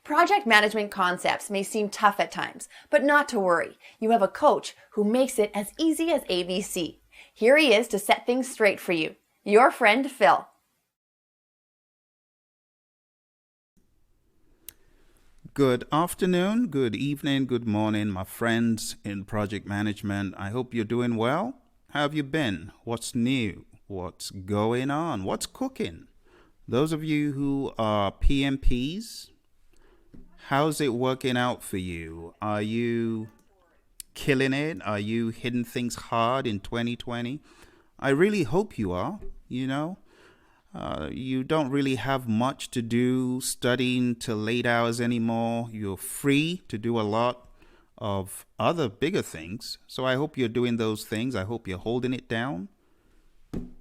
Project management concepts may seem tough at times, but not to worry. You have a coach who makes it as easy as ABC. Here he is to set things straight for you. Your friend, Phil. Good afternoon, good evening, good morning, my friends in project management. I hope you're doing well. How have you been? What's new? What's going on? What's cooking? Those of you who are PMPs, how's it working out for you? Are you killing it? Are you hitting things hard in 2020? I really hope you are, You don't really have much to do studying till late hours anymore. You're free to do a lot of other bigger things. So I hope you're doing those things. I hope you're holding it down.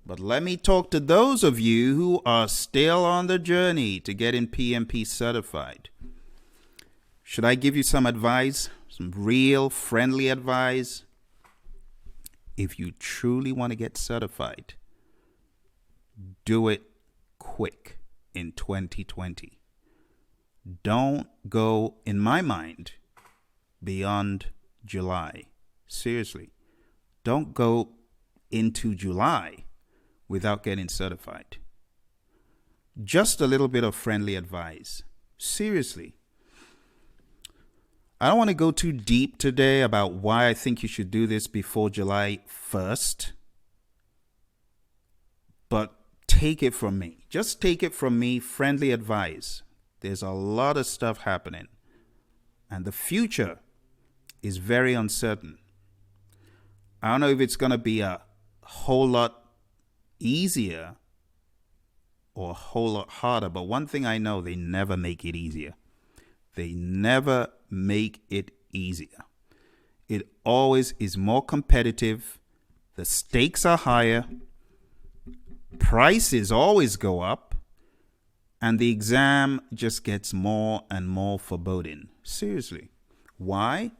But let me talk to those of you who are still on the journey to getting PMP certified. Should I give you some advice? Some real friendly advice? If you truly want to get certified, do it quick in 2020. Don't go, in my mind, beyond July. Seriously. Don't go into July without getting certified. Just a little bit of friendly advice. Seriously. I don't want to go too deep today about why I think you should do this before July 1st. But take it from me. Just take it from me, friendly advice. There's a lot of stuff happening. And the future is very uncertain. I don't know if it's going to be a whole lot easier or a whole lot harder. But one thing I know, they never make it easier. They never make it easier. It always is more competitive. The stakes are higher. Prices always go up. And the exam just gets more and more foreboding. Seriously. Why?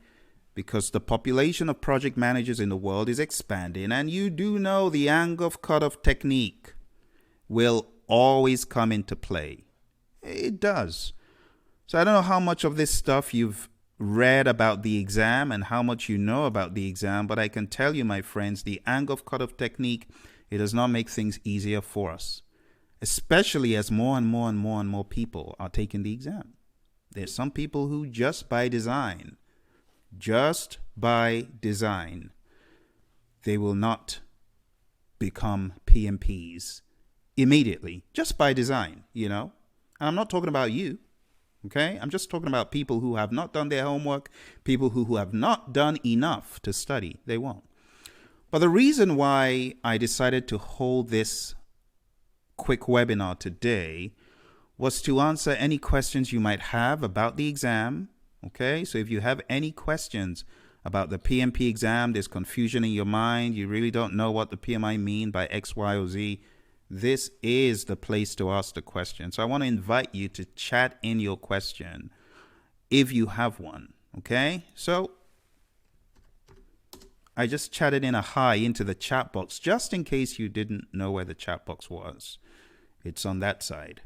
Because the population of project managers in the world is expanding. And you do know the angle of cutoff technique will always come into play. It does. So I don't know how much of this stuff you've read about the exam and how much you know about the exam, but I can tell you, my friends, the angle of cutoff technique, it does not make things easier for us, especially as more and more and more and more people are taking the exam. There's some people who just by design, they will not become PMPs immediately, just by design, And I'm not talking about you. Okay, I'm just talking about people who have not done their homework, people who have not done enough to study. They won't. But the reason why I decided to hold this quick webinar today was to answer any questions you might have about the exam. Okay, so if you have any questions about the PMP exam, there's confusion in your mind, you really don't know what the PMI mean by X, Y, or Z, this is the place to ask the question. So I want to invite you to chat in your question if you have one. Okay, so I just chatted in a hi into the chat box just in case you didn't know where the chat box was. It's on that side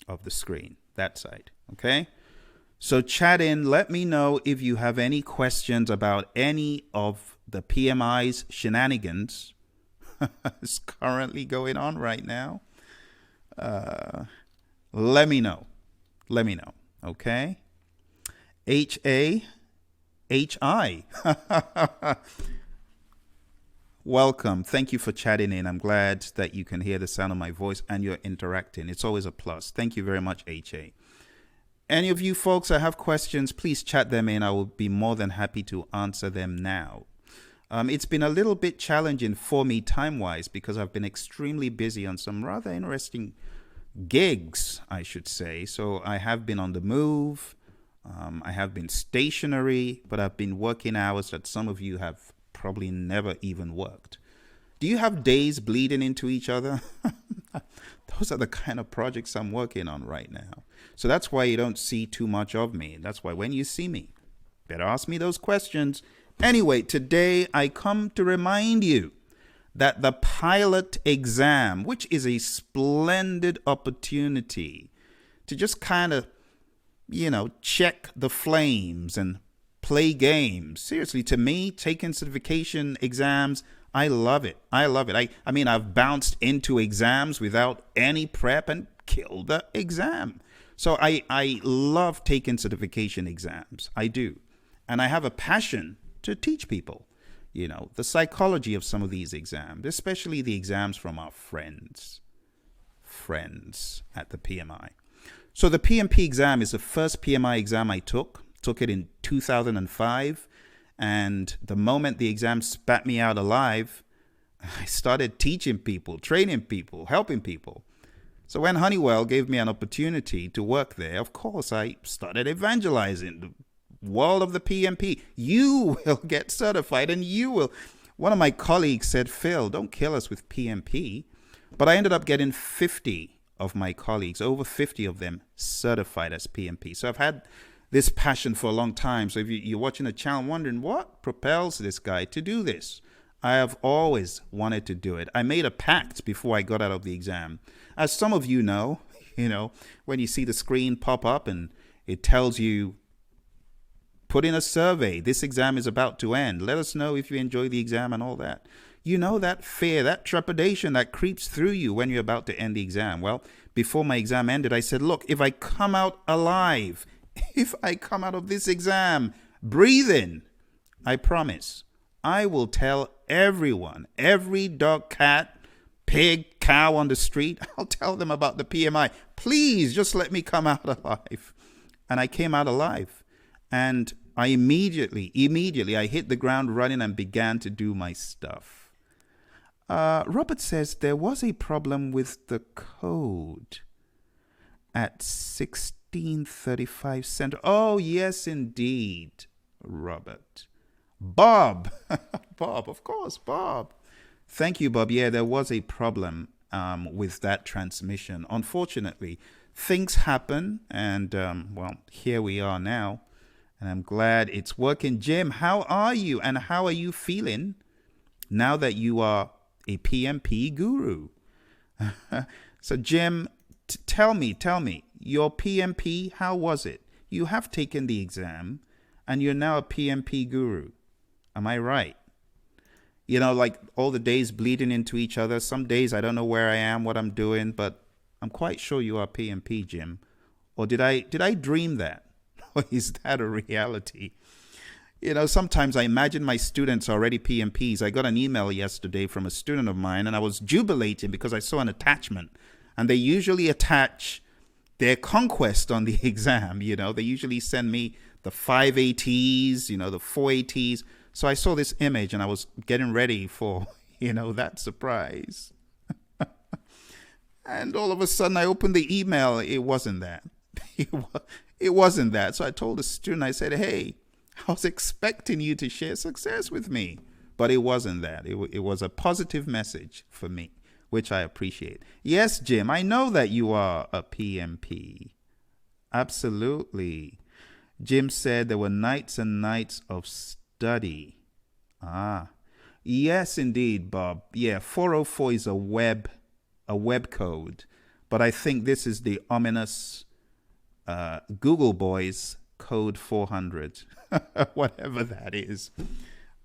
of the screen, that side. Okay, so chat in. Let me know if you have any questions about any of the PMI's shenanigans. Is currently going on right now. Let me know. Okay. H-A-H-I. Welcome. Thank you for chatting in. I'm glad that you can hear the sound of my voice and you're interacting. It's always a plus. Thank you very much, H-A. Any of you folks that have questions, please chat them in. I will be more than happy to answer them now. It's been a little bit challenging for me time-wise because I've been extremely busy on some rather interesting gigs, I should say. So I have been on the move. I have been stationary, but I've been working hours that some of you have probably never even worked. Do you have days bleeding into each other? Those are the kind of projects I'm working on right now. So that's why you don't see too much of me. That's why when you see me, better ask me those questions. Anyway, today I come to remind you that the pilot exam, which is a splendid opportunity to just kind of check the flames and play games. Seriously, to me, taking certification exams, I love it. I love it. I mean, I've bounced into exams without any prep and killed the exam. So I love taking certification exams. I do. And I have a passion to teach people, the psychology of some of these exams, especially the exams from our friends at the PMI. So the PMP exam is the first PMI exam I took it in 2005. And the moment the exam spat me out alive, I started teaching people, training people, helping people. So when Honeywell gave me an opportunity to work there, of course, I started evangelizing the world of the PMP. You will get certified and you will. One of my colleagues said, Phil, don't kill us with PMP. But I ended up getting 50 of my colleagues, over 50 of them certified as PMP. So I've had this passion for a long time. So if you're watching the channel wondering what propels this guy to do this, I have always wanted to do it. I made a pact before I got out of the exam. As some of you know, when you see the screen pop up and it tells you, put in a survey, this exam is about to end. Let us know if you enjoy the exam and all that. That fear, that trepidation that creeps through you when you're about to end the exam. Well, before my exam ended, I said, look, if I come out alive, if I come out of this exam breathing, I promise, I will tell everyone, every dog, cat, pig, cow on the street, I'll tell them about the PMI. Please just let me come out alive. And I came out alive. And I immediately, I hit the ground running and began to do my stuff. Robert says there was a problem with the code at 1635 Center. Oh, yes, indeed, Robert. Bob. Bob, of course, Bob. Thank you, Bob. Yeah, there was a problem with that transmission. Unfortunately, things happen, and, here we are now. And I'm glad it's working. Jim, how are you? And how are you feeling now that you are a PMP guru? So, Jim, tell me, your PMP, how was it? You have taken the exam and you're now a PMP guru. Am I right? Like all the days bleeding into each other. Some days I don't know where I am, what I'm doing, but I'm quite sure you are PMP, Jim. Or did I dream that? Or is that a reality? Sometimes I imagine my students are already PMPs. I got an email yesterday from a student of mine, and I was jubilating because I saw an attachment. And they usually attach their conquest on the exam. They usually send me the 5 ATs, the 4 ATs. So I saw this image, and I was getting ready for, that surprise. And all of a sudden, I opened the email. It wasn't that. It wasn't that. So I told the student, I said, hey, I was expecting you to share success with me. But it wasn't that. It was a positive message for me, which I appreciate. Yes, Jim, I know that you are a PMP. Absolutely. Jim said there were nights and nights of study. Yes, indeed, Bob. Yeah, 404 is a web code. But I think this is the ominous Google boys code 400, whatever that is.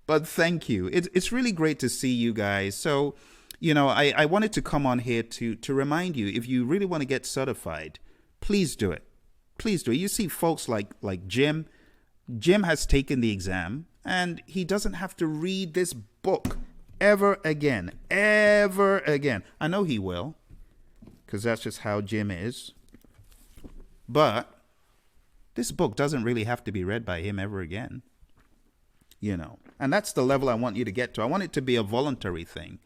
But thank you. It's really great to see you guys. So, I wanted to come on here to remind you, if you really want to get certified, please do it. Please do it. You see folks like Jim. Jim has taken the exam, and he doesn't have to read this book ever again. I know he will, because that's just how Jim is. But this book doesn't really have to be read by him ever again. And that's the level I want you to get to. I want it to be a voluntary thing.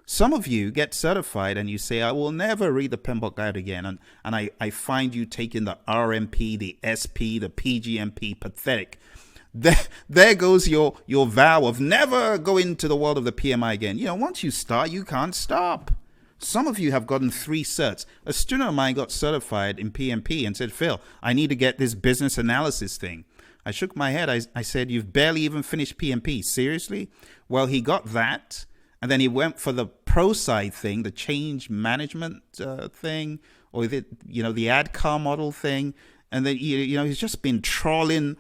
Some of you get certified and you say, I will never read the PMBOK Guide again. And I find you taking the RMP, the SP, the PGMP, pathetic. There goes your vow of never going to the world of the PMI again. Once you start, you can't stop. Some of you have gotten 3 certs. A student of mine got certified in PMP and said, Phil, I need to get this business analysis thing. I shook my head. I said, you've barely even finished PMP. Seriously? Well, he got that. And then he went for the pro side thing, the change management thing, or the ADCAR model thing. And then, he's just been trawling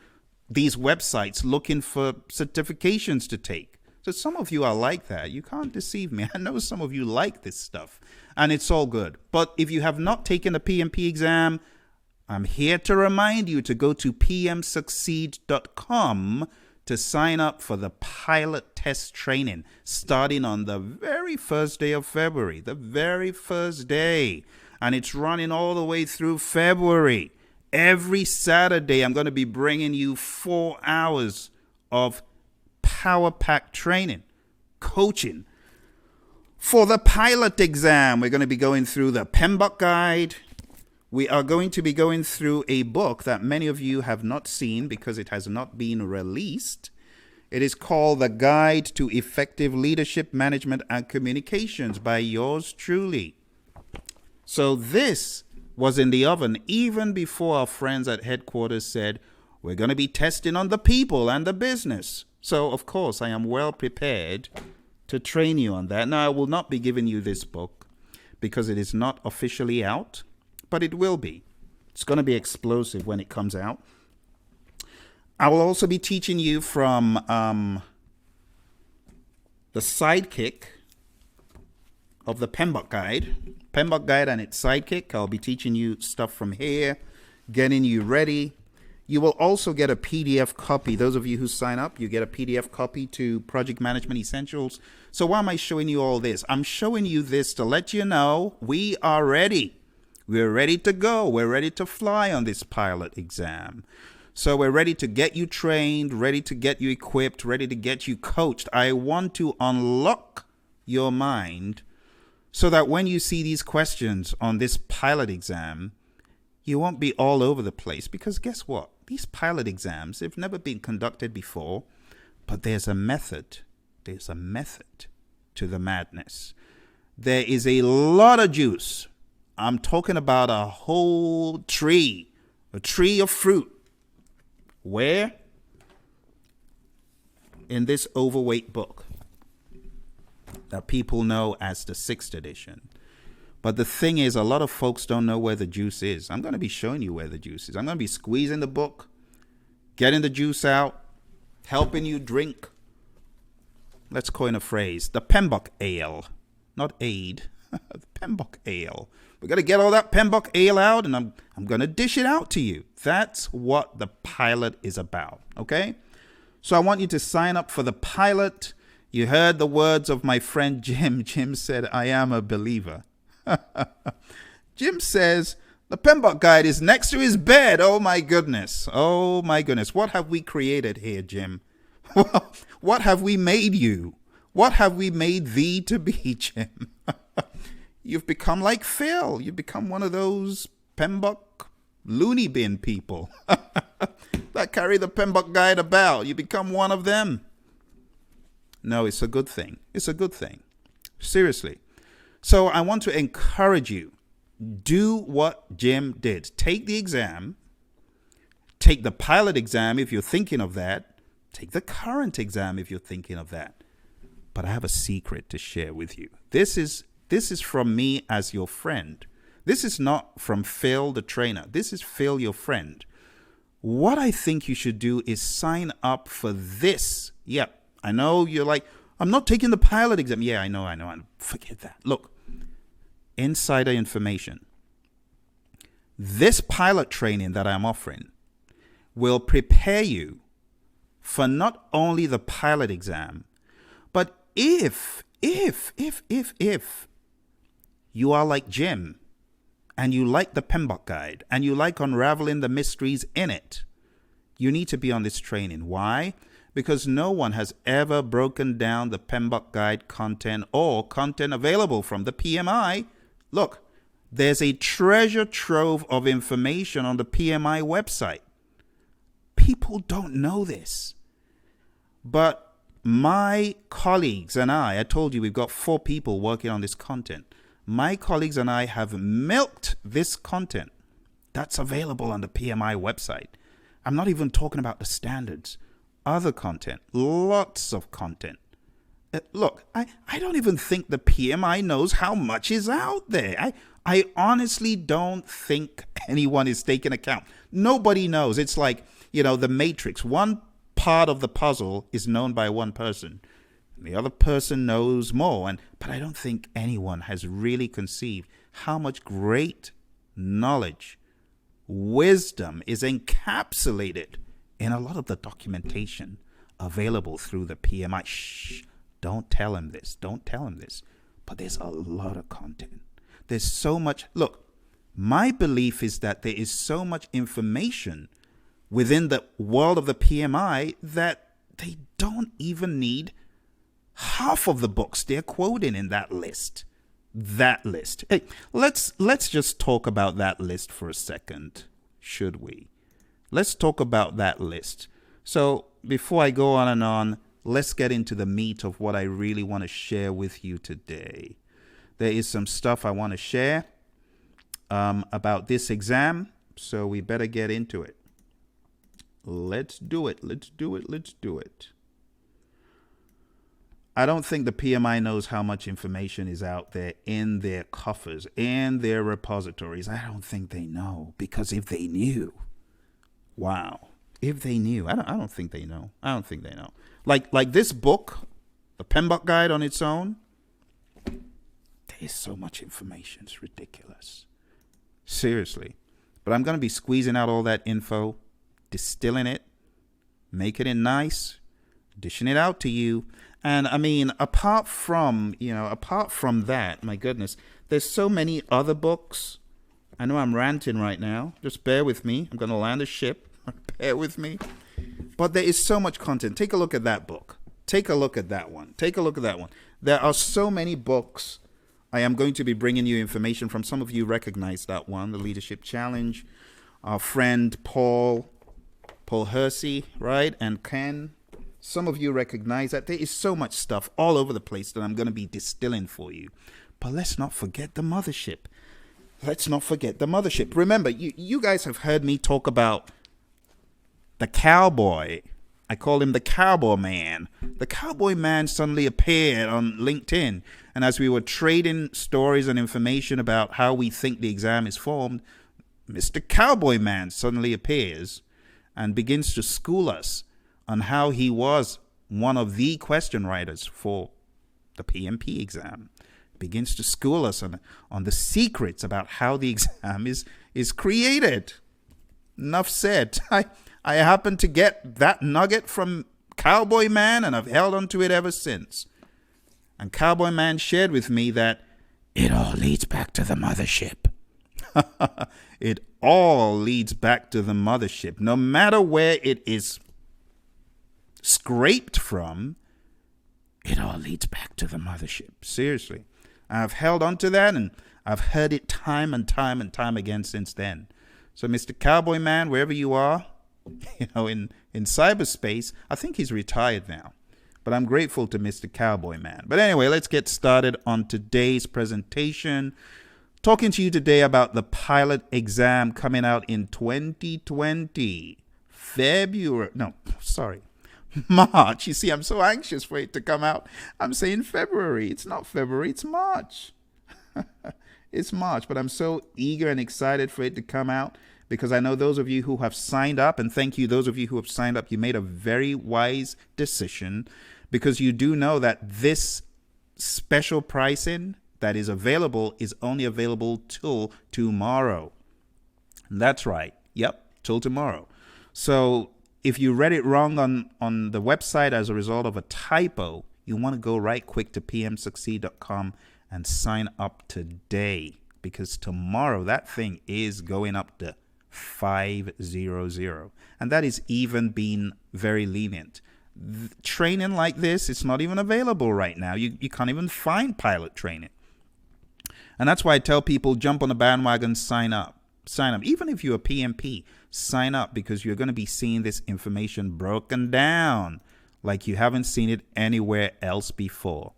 these websites looking for certifications to take. So some of you are like that. You can't deceive me. I know some of you like this stuff, and it's all good. But if you have not taken the PMP exam, I'm here to remind you to go to pmsucceed.com to sign up for the pilot test training starting on the very first day of February, the very first day. And it's running all the way through February. Every Saturday, I'm going to be bringing you 4 hours of power-packed training, coaching. For the pilot exam, we're going to be going through the PMBOK guide. We are going to be going through a book that many of you have not seen because it has not been released. It is called The Guide to Effective Leadership, Management, and Communications by yours truly. So this was in the oven even before our friends at headquarters said, we're going to be testing on the people and the business. So, of course, I am well prepared to train you on that. Now, I will not be giving you this book because it is not officially out, but it will be. It's going to be explosive when it comes out. I will also be teaching you from the sidekick of the PMBOK guide. PMBOK guide and its sidekick. I'll be teaching you stuff from here, getting you ready. You will also get a PDF copy. Those of you who sign up, you get a PDF copy to Project Management Essentials. So why am I showing you all this? I'm showing you this to let you know we are ready. We're ready to go. We're ready to fly on this pilot exam. So we're ready to get you trained, ready to get you equipped, ready to get you coached. I want to unlock your mind so that when you see these questions on this pilot exam, you won't be all over the place. Because guess what? These pilot exams, they've never been conducted before, but there's a method. There's a method to the madness. There is a lot of juice. I'm talking about a whole tree, a tree of fruit. Where? In this overweight book that people know as the 6th edition. But the thing is, a lot of folks don't know where the juice is. I'm going to be showing you where the juice is. I'm going to be squeezing the book, getting the juice out, helping you drink. Let's coin a phrase. The PMBOK Ale. Not aid. The PMBOK Ale. We're going to get all that PMBOK Ale out, and I'm going to dish it out to you. That's what the pilot is about, okay? So I want you to sign up for the pilot. You heard the words of my friend Jim. Jim said, I am a believer. Jim says, the PMBOK guide is next to his bed. Oh, my goodness. Oh, my goodness. What have we created here, Jim? What have we made you? What have we made thee to be, Jim? You've become like Phil. You've become one of those PMBOK loony bin people that carry the PMBOK guide about. You become one of them. No, it's a good thing. It's a good thing. Seriously. So I want to encourage you. Do what Jim did. Take the exam. Take the pilot exam if you're thinking of that. Take the current exam if you're thinking of that. But I have a secret to share with you. This is from me as your friend. This is not from Phil, the trainer. This is Phil, your friend. What I think you should do is sign up for this. Yep, I know you're like, I'm not taking the pilot exam. Yeah, I know. Forget that. Look, insider information. This pilot training that I'm offering will prepare you for not only the pilot exam, but if you are like Jim and you like the PMBOK guide and you like unraveling the mysteries in it, you need to be on this training. Why? Because no one has ever broken down the PMBOK guide content or content available from the PMI. Look, there's a treasure trove of information on the PMI website. People don't know this. But my colleagues and I told you we've got 4 people working on this content. My colleagues and I have milked this content that's available on the PMI website. I'm not even talking about the standards. Other content, lots of content. Look, I don't even think the PMI knows how much is out there. I honestly don't think anyone is taking account. Nobody knows. It's like, the Matrix. One part of the puzzle is known by one person. The other person knows more. But I don't think anyone has really conceived how much great knowledge, wisdom is encapsulated in a lot of the documentation available through the PMI. Shh, don't tell him this. Don't tell him this. But there's a lot of content. There's so much. Look, my belief is that there is so much information within the world of the PMI that they don't even need half of the books they're quoting in that list. That list. Hey, let's just talk about that list for a second, should we? Let's talk about that list. So before I go on and on, let's get into the meat of what I really want to share with you today. There is some stuff I want to share about this exam, so we better get into it. Let's do it. Let's do it. Let's do it. I don't think the PMI knows how much information is out there in their coffers, in their repositories. I don't think they know, because if they knew, wow. If they knew, I don't think they know. I don't think they know. Like this book, the PMBOK Guide on its own, there is so much information. It's ridiculous. Seriously. But I'm going to be squeezing out all that info, distilling it, making it nice, dishing it out to you. And I mean, apart from that, my goodness, there's so many other books. I know I'm ranting right now. Just bear with me. I'm going to land a ship. Bear with me. But there is so much content. Take a look at that book. Take a look at that one. Take a look at that one. There are so many books. I am going to be bringing you information from. Some of you recognize that one, the Leadership Challenge. Our friend Paul Hersey, right? And Ken. Some of you recognize that. There is so much stuff all over the place that I'm going to be distilling for you. But let's not forget the mothership. Let's not forget the mothership. Remember, you guys have heard me talk about the cowboy. I call him the Cowboy Man. The Cowboy Man suddenly appeared on LinkedIn. And as we were trading stories and information about how we think the exam is formed, Mr. Cowboy Man suddenly appears and begins to school us on how he was one of the question writers for the PMP exam. Begins to school us on the secrets about how the exam is created. Enough said. I happened to get that nugget from Cowboy Man, and I've held on to it ever since. And Cowboy Man shared with me that it all leads back to the mothership. It all leads back to the mothership. No matter where it is scraped from, it all leads back to the mothership. Seriously. I've held on to that, and I've heard it time and time and time again since then. So Mr. Cowboy Man, wherever you are, in cyberspace, I think he's retired now. But I'm grateful to Mr. Cowboy Man. But anyway, let's get started on today's presentation. Talking to you today about the pilot exam coming out in 2020. March. You see, I'm so anxious for it to come out. I'm saying February. It's not February, it's March. It's March, but I'm so eager and excited for it to come out because I know those of you who have signed up, and thank you, those of you who have signed up, you made a very wise decision because you do know that this special pricing that is available is only available till tomorrow. That's right. Yep, till tomorrow. So if you read it wrong on the website as a result of a typo, you want to go right quick to pmsucceed.com and sign up today because tomorrow that thing is going up to 500. And that is even being very lenient. Training like this, it's not even available right now. You can't even find pilot training. And that's why I tell people jump on the bandwagon, sign up. Sign up. Even if you're a PMP, sign up because you're going to be seeing this information broken down like you haven't seen it anywhere else before.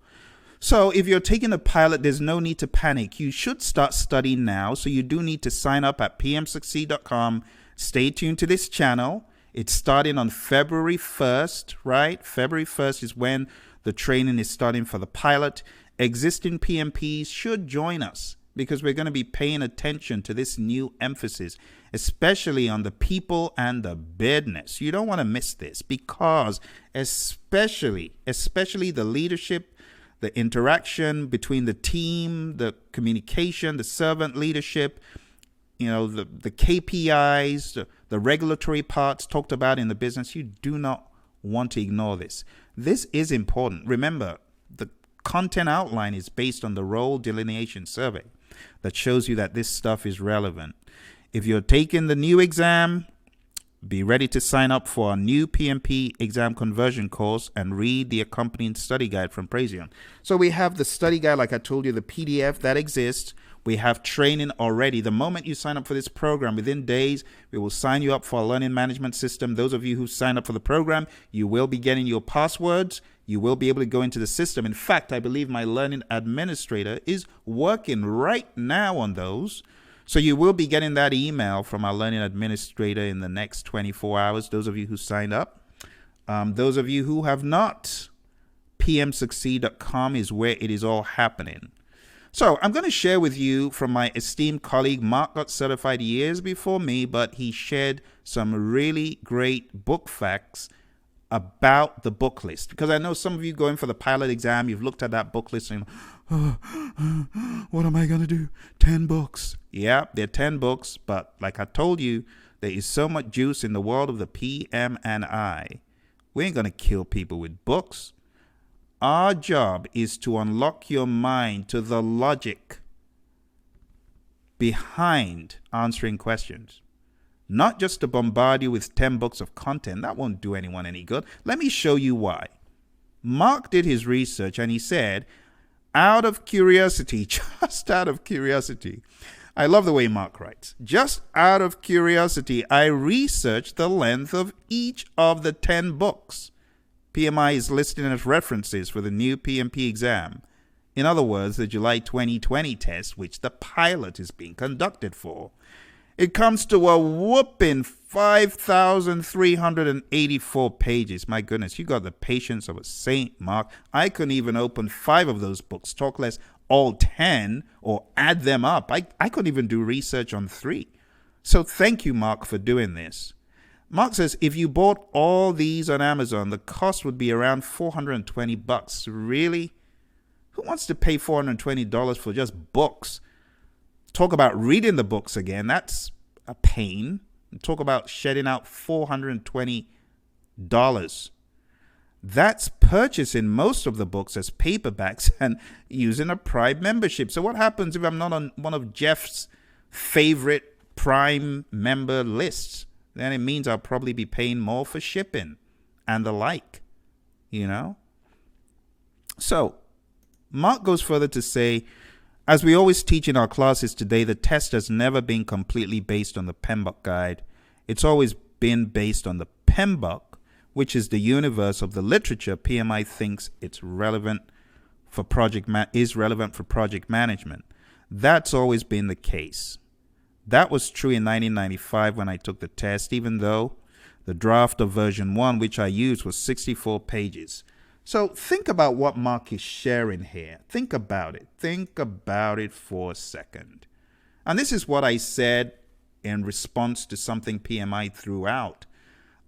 So if you're taking a pilot, there's no need to panic. You should start studying now. So you do need to sign up at pmsucceed.com. Stay tuned to this channel. It's starting on February 1st, right? February 1st is when the training is starting for the pilot. Existing PMPs should join us because we're going to be paying attention to this new emphasis, especially on the people and the business. You don't want to miss this, because especially the leadership, the interaction between the team, the communication, the servant leadership, the KPIs, the regulatory parts talked about in the business. You do not want to ignore this. This is important. Remember, the content outline is based on the role delineation survey that shows you that this stuff is relevant. If you're taking the new exam, be ready to sign up for our new PMP exam conversion course and read the accompanying study guide from Praizion. So we have the study guide, like I told you, the PDF that exists. We have training already. The moment you sign up for this program, within days, we will sign you up for a learning management system. Those of you who sign up for the program, you will be getting your passwords. You will be able to go into the system. In fact, I believe my learning administrator is working right now on those. So you will be getting that email from our learning administrator in the next 24 hours, those of you who signed up. Those of you who have not, pmsucceed.com is where it is all happening. So I'm going to share with you from my esteemed colleague. Mark got certified years before me, but he shared some really great book facts about the book list. Because I know some of you going for the pilot exam, you've looked at that book list and what am I going to do? 10 books. Yeah, they're 10 books, but like I told you, there is so much juice in the world of the PM and I. We ain't going to kill people with books. Our job is to unlock your mind to the logic behind answering questions. Not just to bombard you with 10 books of content. That won't do anyone any good. Let me show you why. Mark did his research and he said, out of curiosity, just out of curiosity, I love the way Mark writes, just out of curiosity, I researched the length of each of the 10 books PMI is listing as references for the new PMP exam. In other words, the July 2020 test, which the pilot is being conducted for. It comes to a whooping 5,384 pages. My goodness, you got the patience of a saint, Mark. I couldn't even open 5 of those books, talk less all 10 or add them up. I couldn't even do research on 3. So thank you, Mark, for doing this. Mark says if you bought all these on Amazon, the cost would be around $420. Really? Who wants to pay $420 for just books? Talk about reading the books again. That's a pain. Talk about shedding out $420. That's purchasing most of the books as paperbacks and using a Prime membership. So what happens if I'm not on one of Jeff's favorite Prime member lists? Then it means I'll probably be paying more for shipping and the like, So Mark goes further to say, as we always teach in our classes today, the test has never been completely based on the PMBOK guide. It's always been based on the PMBOK, which is the universe of the literature PMI thinks it's relevant for project management. That's always been the case. That was true in 1995 when I took the test, even though the draft of version 1, which I used, was 64 pages. So think about what Mark is sharing here. Think about it. Think about it for a second. And this is what I said in response to something PMI threw out.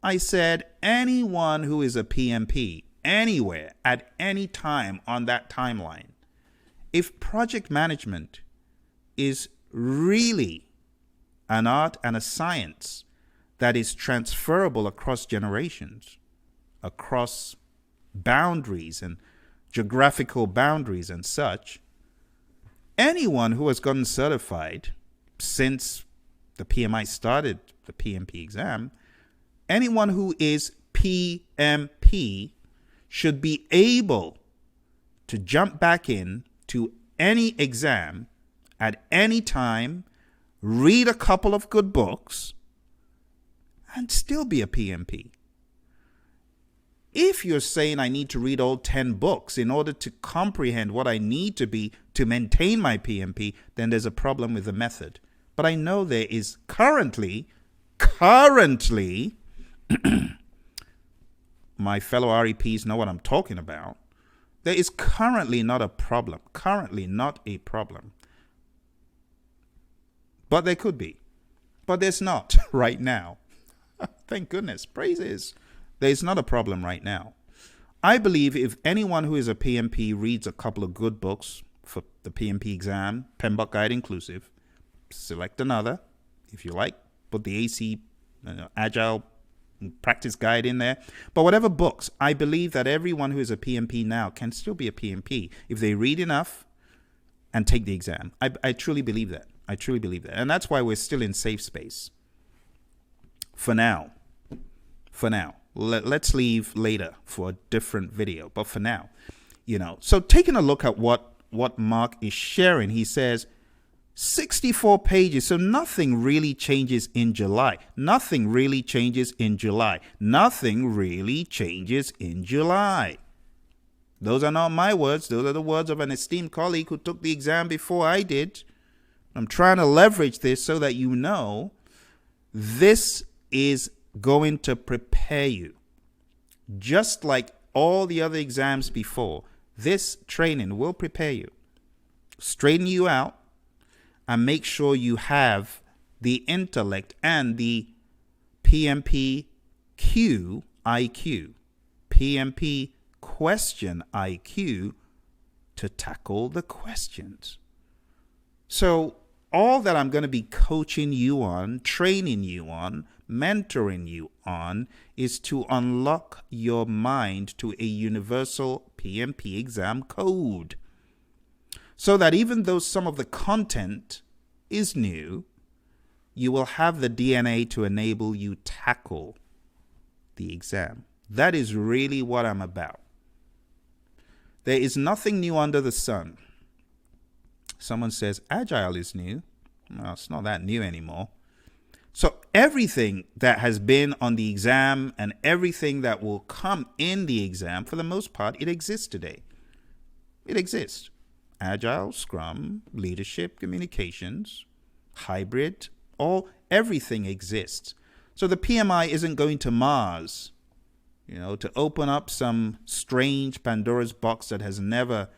I said anyone who is a PMP, anywhere, at any time on that timeline, if project management is really an art and a science that is transferable across generations, across boundaries and geographical boundaries and such, anyone who has gotten certified since the PMI started the PMP exam, anyone who is PMP should be able to jump back in to any exam at any time, read a couple of good books, and still be a PMP. If you're saying I need to read all 10 books in order to comprehend what I need to be to maintain my PMP, then there's a problem with the method. But I know there is currently, my fellow REPs know what I'm talking about. There is currently not a problem. But there could be. But there's not right now. Thank goodness. Praises. There's not a problem right now. I believe if anyone who is a PMP reads a couple of good books for the PMP exam, PMBOK Guide inclusive, select another if you like, put the AC Agile Practice Guide in there. But whatever books, I believe that everyone who is a PMP now can still be a PMP if they read enough and take the exam. I truly believe that. I truly believe that. And that's why we're still in safe space. For now. Let's leave later for a different video. But for now, so taking a look at what Mark is sharing, he says 64 pages. So nothing really changes in July. Nothing really changes in July. Nothing really changes in July. Those are not my words. Those are the words of an esteemed colleague who took the exam before I did. I'm trying to leverage this so that you know this is going to prepare you. Just like all the other exams before, this training will prepare you, straighten you out, and make sure you have the intellect and the PMP Q IQ, PMP question IQ to tackle the questions. So all that I'm going to be coaching you on, training you on, mentoring you on is to unlock your mind to a universal PMP exam code. So that even though some of the content is new, you will have the DNA to enable you tackle the exam. That is really what I'm about. There is nothing new under the sun. Someone says Agile is new. No, it's not that new anymore. So everything that has been on the exam and everything that will come in the exam, for the most part, it exists today. It exists. Agile, Scrum, leadership, communications, hybrid, everything exists. So the PMI isn't going to Mars, to open up some strange Pandora's box that has never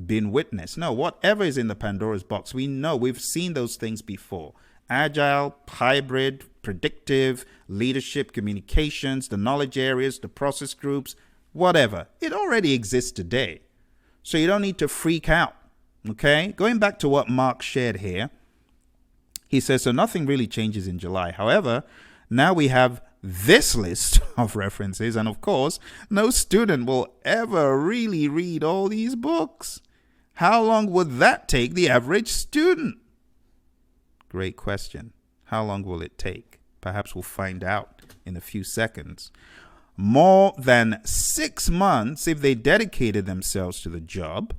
been witnessed. No, whatever is in the Pandora's box, we know, we've seen those things before. Agile, hybrid, predictive, leadership, communications, the knowledge areas, the process groups, whatever. It already exists today. So you don't need to freak out. Okay? Going back to what Mark shared here, he says, so nothing really changes in July. However, now we have this list of references, and of course, no student will ever really read all these books. How long would that take the average student? Great question. How long will it take? Perhaps we'll find out in a few seconds. More than 6 months if they dedicated themselves to the job.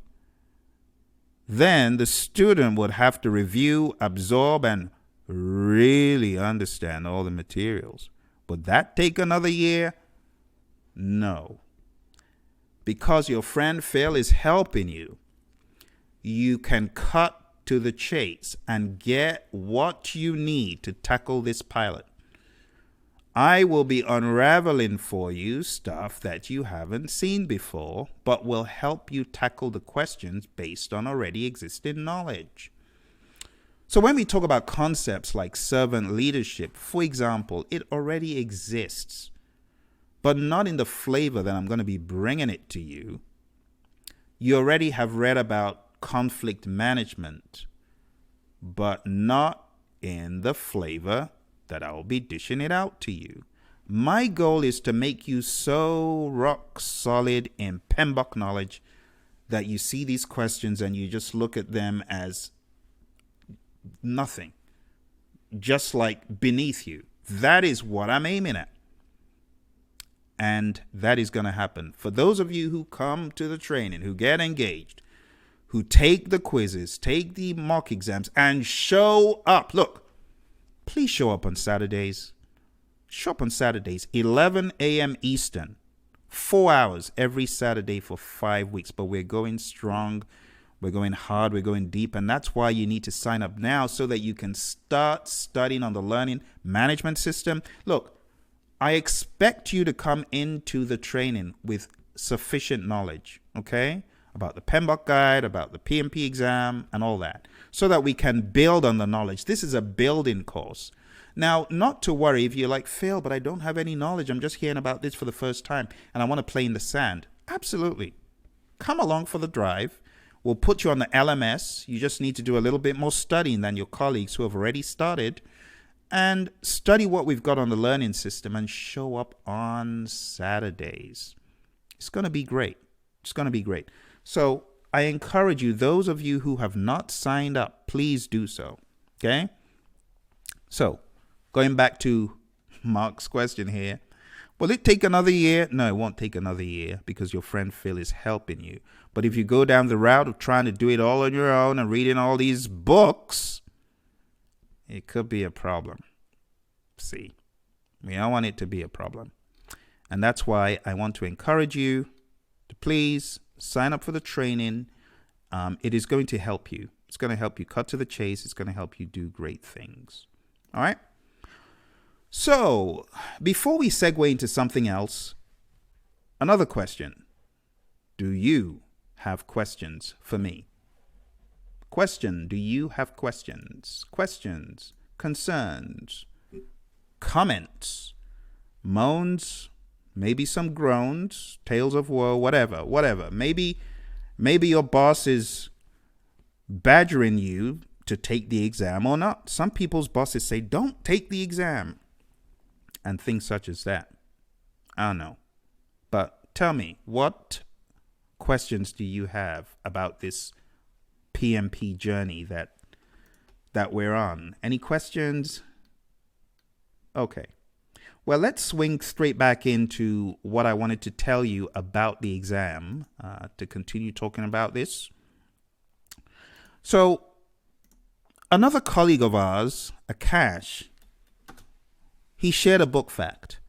Then the student would have to review, absorb, and really understand all the materials. Would that take another year? No. Because your friend Phil is helping you, you can cut to the chase and get what you need to tackle this pilot. I will be unraveling for you stuff that you haven't seen before, but will help you tackle the questions based on already existing knowledge. So when we talk about concepts like servant leadership, for example, it already exists, but not in the flavor that I'm going to be bringing it to you. You already have read about conflict management, but not in the flavor that I'll be dishing it out to you. My goal is to make you so rock solid in PMBOK knowledge that you see these questions and you just look at them as nothing, just like beneath you. That is what I'm aiming at. And that is going to happen. For those of you who come to the training, who get engaged, who take the quizzes, take the mock exams, and show up. Look, please show up on Saturdays. Show up on Saturdays, 11 a.m. Eastern. 4 hours every Saturday for 5 weeks. But we're going strong. We're going hard. We're going deep. And that's why you need to sign up now so that you can start studying on the learning management system. Look, I expect you to come into the training with sufficient knowledge, okay? about the PMBOK guide, about the PMP exam, and all that, so that we can build on the knowledge. This is a building course. Now, not to worry if you're like, Phil, but I don't have any knowledge. I'm just hearing about this for the first time, and I want to play in the sand. Absolutely. Come along for the drive. We'll put you on the LMS. You just need to do a little bit more studying than your colleagues who have already started, and study what we've got on the learning system and show up on Saturdays. It's going to be great. It's going to be great. So I encourage you, those of you who have not signed up, please do so. Okay? So going back to Mark's question here, will it take another year? No, it won't take another year because your friend Phil is helping you. But if you go down the route of trying to do it all on your own and reading all these books, it could be a problem. See, we don't want it to be a problem. And that's why I want to encourage you to please sign up for the training. It is going to help you. It's going to help you cut to the chase. It's going to help you do great things. All right. So before we segue into something else, another question. Do you have questions for me? Question. Do you have questions? Questions, concerns, comments, moans, maybe some groans, tales of woe, whatever. Maybe your boss is badgering you to take the exam or not. Some people's bosses say, don't take the exam, and things such as that. I don't know. But tell me, what questions do you have about this PMP journey that we're on? Any questions? Okay. Well, let's swing straight back into what I wanted to tell you about the exam to continue talking about this. So another colleague of ours, Akash, he shared a book fact.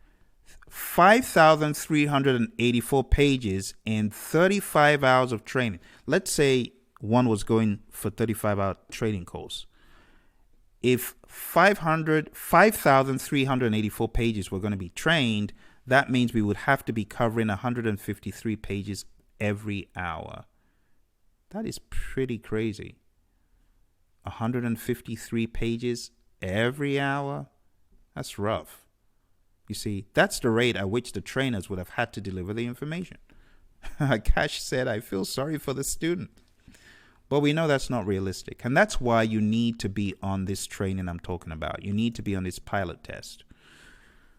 5,384 pages in 35 hours of training. Let's say one was going for 35-hour training course. If 5,384 pages were going to be trained, that means we would have to be covering 153 pages every hour. That is pretty crazy. 153 pages every hour? That's rough. You see, that's the rate at which the trainers would have had to deliver the information. Akash said, I feel sorry for the student. But we know that's not realistic. And that's why you need to be on this training I'm talking about. You need to be on this pilot test.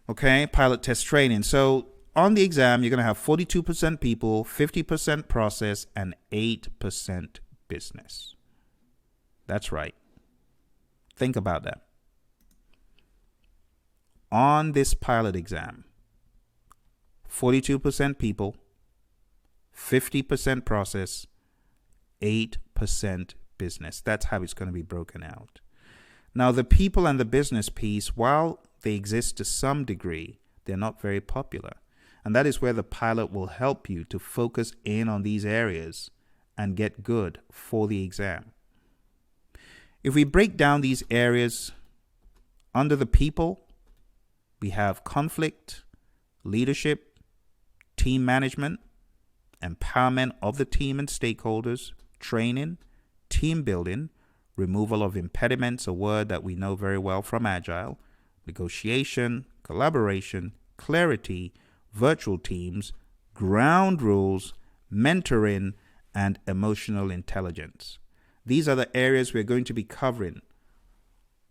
Okay, pilot test training. So on the exam, you're going to have 42% people, 50% process, and 8% business. That's right. Think about that. On this pilot exam, 42% people, 50% process, 8% business. That's how it's going to be broken out. Now, the people and the business piece, while they exist to some degree, they're not very popular. And that is where the pilot will help you to focus in on these areas and get good for the exam. If we break down these areas under the people, we have conflict, leadership, team management, empowerment of the team and stakeholders, training, team building, removal of impediments, a word that we know very well from Agile, negotiation, collaboration, clarity, virtual teams, ground rules, mentoring, and emotional intelligence. These are the areas we're going to be covering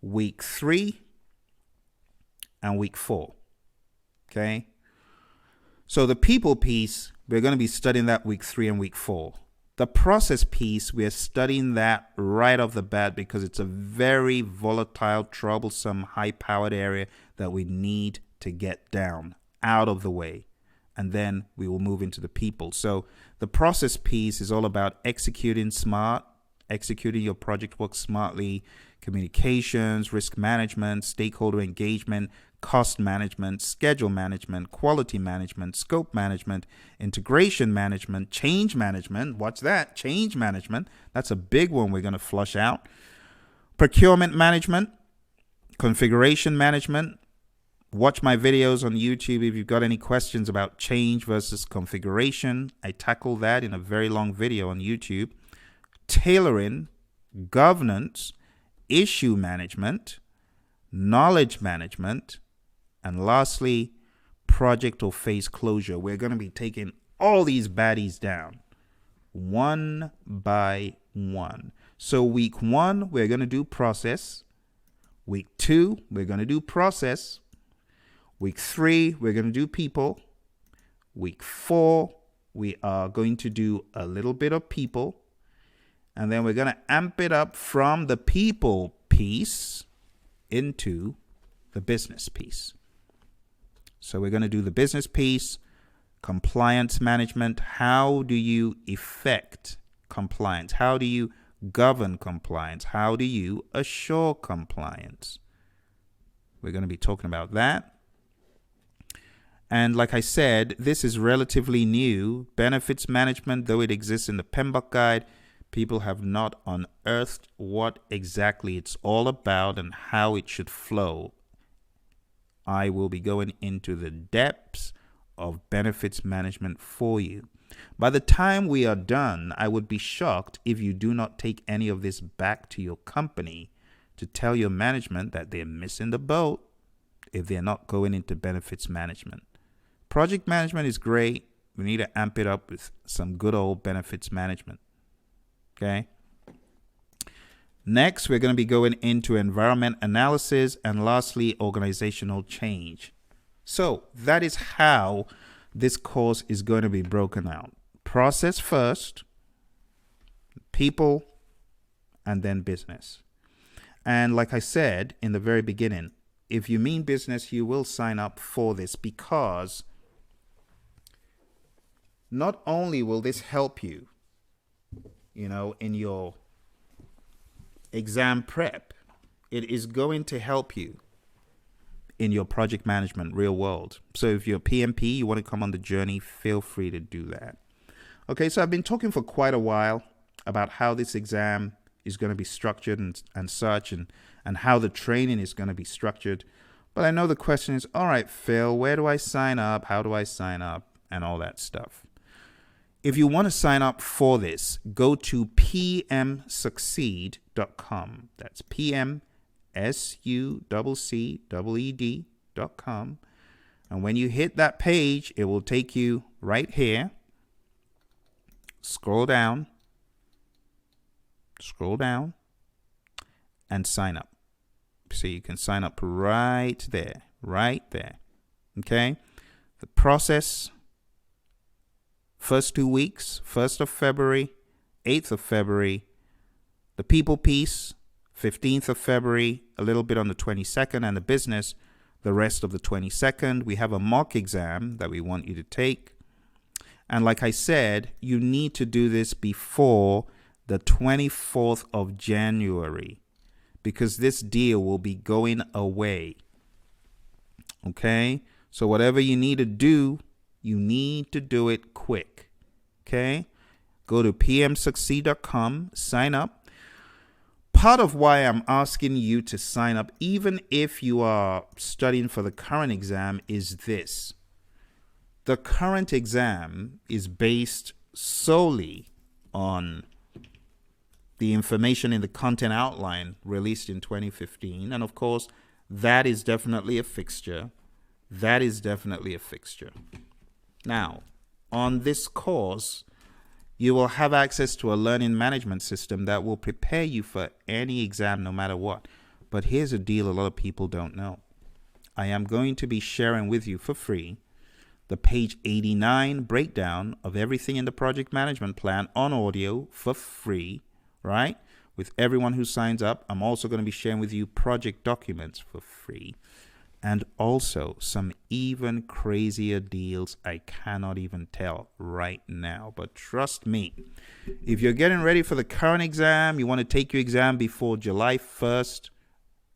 week 3 and week 4. Okay? So the people piece, we're going to be studying that week 3 and week 4. The process piece, we're studying that right off the bat because it's a very volatile, troublesome, high-powered area that we need to get down, out of the way. And then we will move into the people. So the process piece is all about executing smart, executing your project work smartly, communications, risk management, stakeholder engagement, cost management, schedule management, quality management, scope management, integration management, change management. Watch that, change management. That's a big one we're going to flush out. Procurement management, configuration management, Watch my videos on YouTube if you've got any questions about change versus configuration. I tackle that in a very long video on YouTube. Tailoring, governance, issue management, knowledge management, and lastly, project or phase closure. We're going to be taking all these baddies down one by one. So week 1, we're going to do process. Week 2, we're going to do process. Week 3, we're going to do people. Week 4, we are going to do a little bit of people. And then we're going to amp it up from the people piece into the business piece. So we're going to do the business piece, compliance management. How do you effect compliance? How do you govern compliance? How do you assure compliance? We're going to be talking about that. And like I said, this is relatively new. Benefits management, though it exists in the PMBOK guide, people have not unearthed what exactly it's all about and how it should flow. I will be going into the depths of benefits management for you. By the time we are done, I would be shocked if you do not take any of this back to your company to tell your management that they're missing the boat if they're not going into benefits management. Project management is great. We need to amp it up with some good old benefits management. Okay. Next, we're going to be going into environment analysis and lastly, organizational change. So that is how this course is going to be broken out. Process first, people, and then business. And like I said in the very beginning, if you mean business, you will sign up for this because not only will this help you, in your exam prep, it is going to help you in your project management real world. So if you're PMP, you want to come on the journey, feel free to do that. Okay, so I've been talking for quite a while about how this exam is going to be structured and such, and how the training is going to be structured. But I know the question is, all right, Phil, where do I sign up? How do I sign up? And all that stuff. If you want to sign up for this, go to PMSucceed.com. That's PMSucceed.com. And when you hit that page, it will take you right here. Scroll down, and sign up. So you can sign up right there. Okay? The process, first 2 weeks, 1st of February, 8th of February. The people piece, 15th of February, a little bit on the 22nd, and the business, the rest of the 22nd. We have a mock exam that we want you to take. And like I said, you need to do this before the 24th of January because this deal will be going away. Okay? So whatever you need to do it quick. Okay? Go to pmsucceed.com, sign up. Part of why I'm asking you to sign up, even if you are studying for the current exam, is this. The current exam is based solely on the information in the content outline released in 2015. And of course, that is definitely a fixture. Now, on this course, you will have access to a learning management system that will prepare you for any exam no matter what. But here's a deal a lot of people don't know. I am going to be sharing with you for free the page 89 breakdown of everything in the project management plan on audio for free, right? With everyone who signs up. I'm also going to be sharing with you project documents for free. And also some even crazier deals I cannot even tell right now. But trust me, if you're getting ready for the current exam, you want to take your exam before July 1st,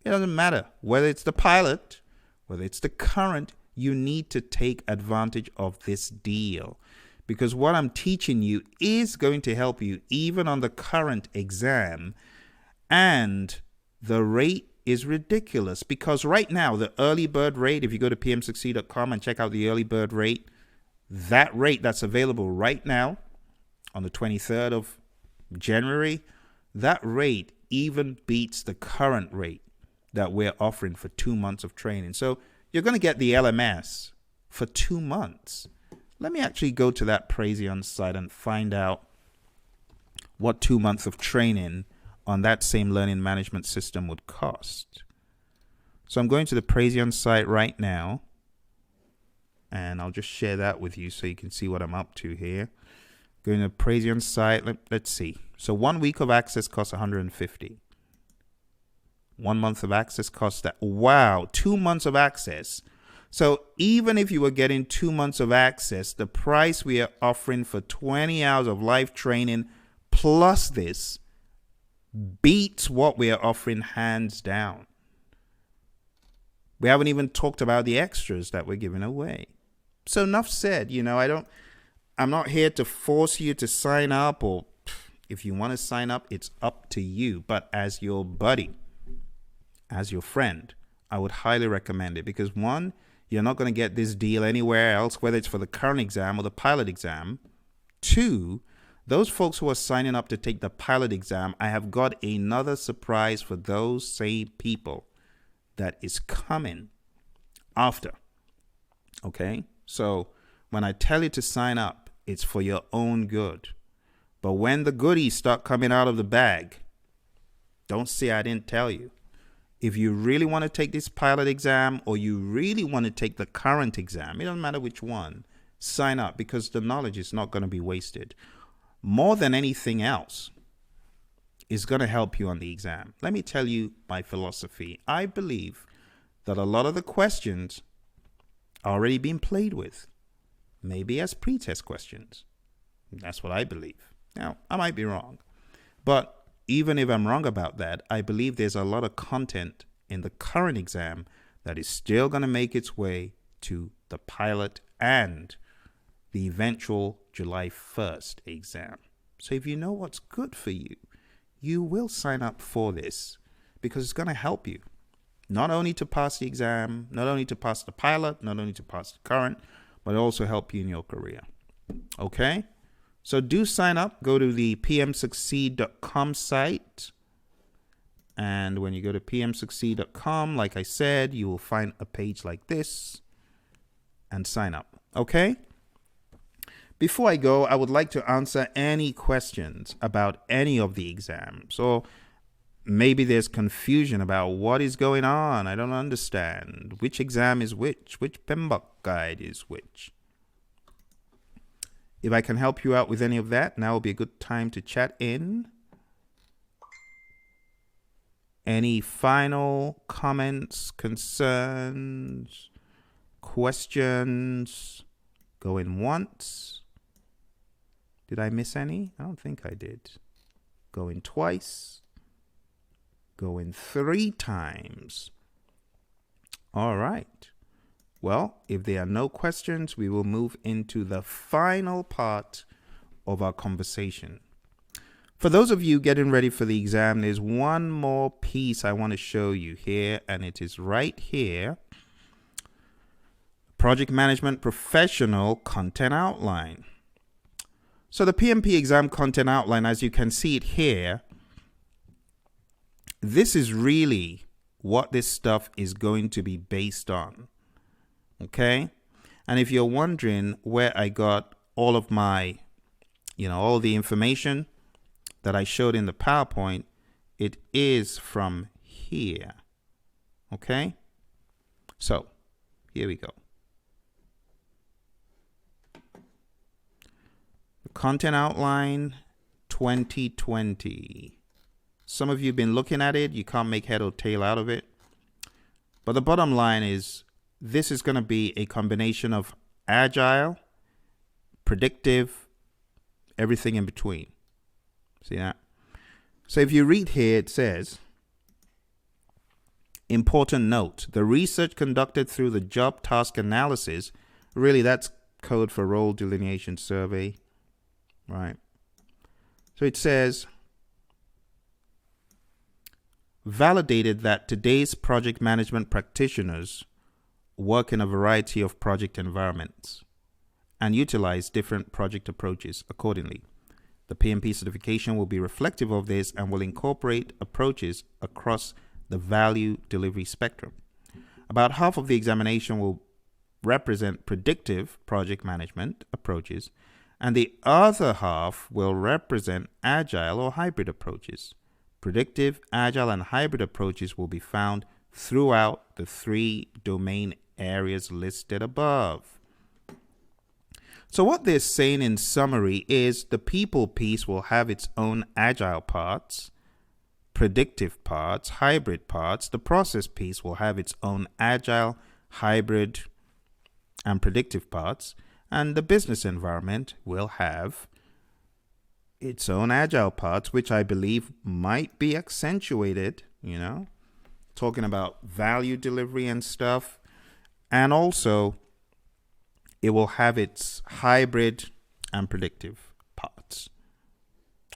it doesn't matter whether it's the pilot, whether it's the current, you need to take advantage of this deal. Because what I'm teaching you is going to help you even on the current exam. And the rate is ridiculous, because right now the early bird rate, if you go to pmsucceed.com and check out the early bird rate, that rate that's available right now on the 23rd of January, that rate even beats the current rate that we're offering for 2 months of training. So you're going to get the LMS for 2 months. Let me actually go to that Praizion site and find out what 2 months of training on that same learning management system would cost. So I'm going to the Praizion site right now, and I'll just share that with you so you can see what I'm up to here. Going to the Praizion site, let's see. So 1 week of access costs $150. 1 month of access costs that. Wow, 2 months of access. So even if you were getting 2 months of access, the price we are offering for 20 hours of live training plus this beats what we are offering hands down. We haven't even talked about the extras that we're giving away. So enough said. I'm not here to force you to sign up, or if you want to sign up, it's up to you. But as your buddy, as your friend, I would highly recommend it, because one, you're not going to get this deal anywhere else, whether it's for the current exam or the pilot exam. Two, those folks who are signing up to take the pilot exam, I have got another surprise for those same people that is coming after. Okay? So when I tell you to sign up, it's for your own good. But when the goodies start coming out of the bag, don't say I didn't tell you. If you really want to take this pilot exam, or you really want to take the current exam, it doesn't matter which one, sign up, because the knowledge is not going to be wasted. More than anything else, is going to help you on the exam. Let me tell you my philosophy. I believe that a lot of the questions are already being played with, maybe as pre-test questions. That's what I believe. Now, I might be wrong, but even if I'm wrong about that, I believe there's a lot of content in the current exam that is still going to make its way to the pilot and the eventual July 1st exam. So if you know what's good for you, you will sign up for this, because it's going to help you not only to pass the exam, not only to pass the pilot, not only to pass the current, but also help you in your career. Okay? So do sign up. Go to the pmsucceed.com site. And when you go to pmsucceed.com, like I said, you will find a page like this and sign up. Okay? Before I go, I would like to answer any questions about any of the exams. Or maybe there's confusion about what is going on. I don't understand. Which exam is which PMBOK guide is which. If I can help you out with any of that, now will be a good time to chat in. Any final comments, concerns, questions? Going once. Did I miss any? I don't think I did. Going twice. Going 3 times. All right. Well, if there are no questions, we will move into the final part of our conversation. For those of you getting ready for the exam, there's one more piece I want to show you here, and it is right here. Project Management Professional Content Outline. So the PMP Exam Content Outline, as you can see it here, this is really what this stuff is going to be based on. Okay? And if you're wondering where I got all of my, all the information that I showed in the PowerPoint, it is from here. Okay? So, here we go. The Content Outline 2020. Some of you have been looking at it. You can't make head or tail out of it. But the bottom line is, this is going to be a combination of agile, predictive, everything in between. See that? So if you read here, it says, important note, the research conducted through the job task analysis, really that's code for role delineation survey, right? So it says, validated that today's project management practitioners work in a variety of project environments and utilize different project approaches accordingly. The PMP certification will be reflective of this and will incorporate approaches across the value delivery spectrum. About half of the examination will represent predictive project management approaches, and the other half will represent agile or hybrid approaches. Predictive, agile, and hybrid approaches will be found throughout the 3 domain areas listed above. So what they're saying in summary is the people piece will have its own agile parts, predictive parts, hybrid parts. The process piece will have its own agile, hybrid, and predictive parts. And the business environment will have its own agile parts, which I believe might be accentuated, talking about value delivery and stuff. And also, it will have its hybrid and predictive parts.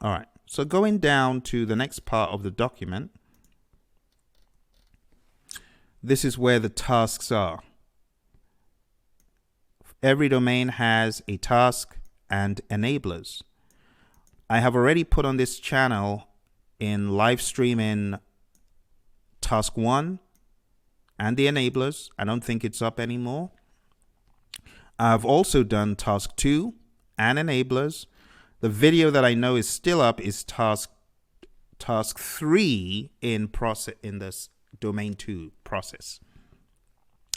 All right, so going down to the next part of the document, this is where the tasks are. Every domain has a task and enablers. I have already put on this channel in live streaming task 1 and the enablers. I don't think it's up anymore. I've also done task 2 and enablers. The video that I know is still up is task 3 in this domain 2 process.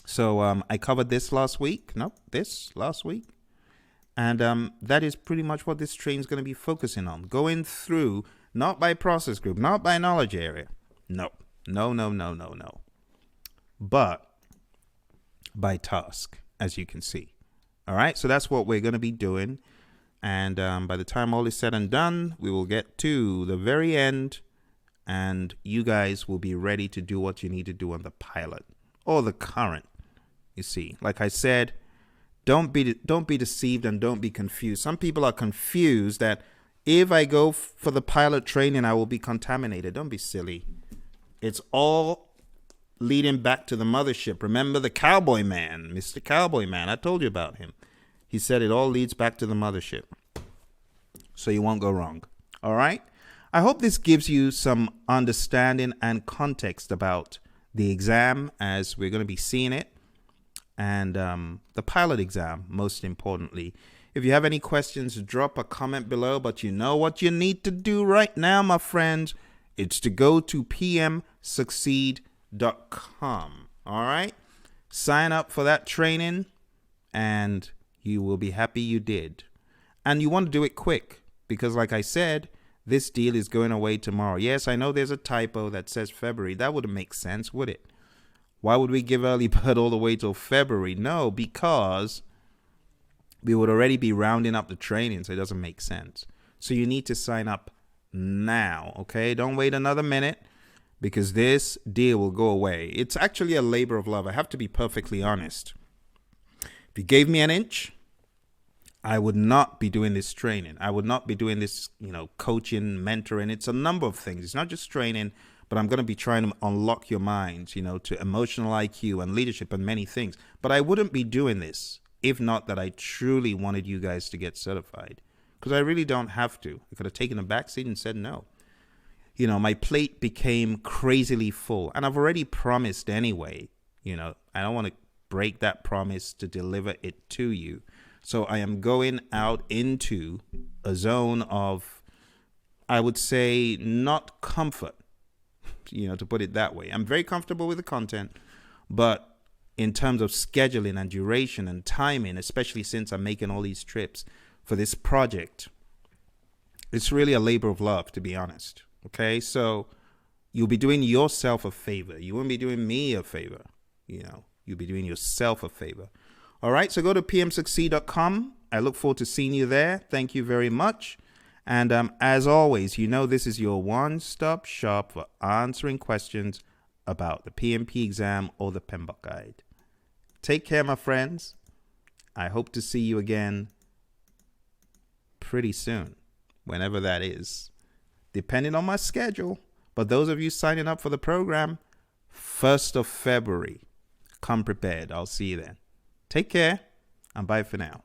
So I covered this last week. And that is pretty much what this training is going to be focusing on. Going through, not by process group, not by knowledge area. No. But by task, as you can see. All right, so that's what we're going to be doing. And by the time all is said and done, we will get to the very end. And you guys will be ready to do what you need to do on the pilot or the current. You see, like I said, don't be deceived and don't be confused. Some people are confused that if I go for the pilot training, I will be contaminated. Don't be silly. It's all leading back to the mothership. Remember the Cowboy Man, Mr. Cowboy Man. I told you about him. He said it all leads back to the mothership. So you won't go wrong. All right. I hope this gives you some understanding and context about the exam as we're going to be seeing it. And the pilot exam, most importantly. If you have any questions, drop a comment below. But you know what you need to do right now, my friends? It's to go to PMSucceed.com. All right? Sign up for that training, and you will be happy you did. And you want to do it quick, because like I said, this deal is going away tomorrow. Yes, I know there's a typo that says February. That wouldn't make sense, would it? Why would we give early bird all the way till February? No, because we would already be rounding up the training, so it doesn't make sense. So you need to sign up now, okay? Don't wait another minute, because this deal will go away. It's actually a labor of love. I have to be perfectly honest. If you gave me an inch, I would not be doing this training. I would not be doing this, coaching, mentoring. It's a number of things. It's not just training, but I'm going to be trying to unlock your minds, to emotional IQ and leadership and many things. But I wouldn't be doing this if not that I truly wanted you guys to get certified, because I really don't have to. I could have taken a back seat and said no. My plate became crazily full, and I've already promised anyway. I don't want to break that promise to deliver it to you. So I am going out into a zone of, I would say, not comfort. To put it that way. I'm very comfortable with the content, but in terms of scheduling and duration and timing, especially since I'm making all these trips for this project, it's really a labor of love, to be honest. Okay, so you'll be doing yourself a favor. You won't be doing me a favor. You'll be doing yourself a favor. All right, so go to PMSucceed.com. I look forward to seeing you there. Thank you very much. And as always, this is your one-stop shop for answering questions about the PMP exam or the PMBOK guide. Take care, my friends. I hope to see you again pretty soon, whenever that is, depending on my schedule. But those of you signing up for the program, 1st of February, come prepared. I'll see you then. Take care and bye for now.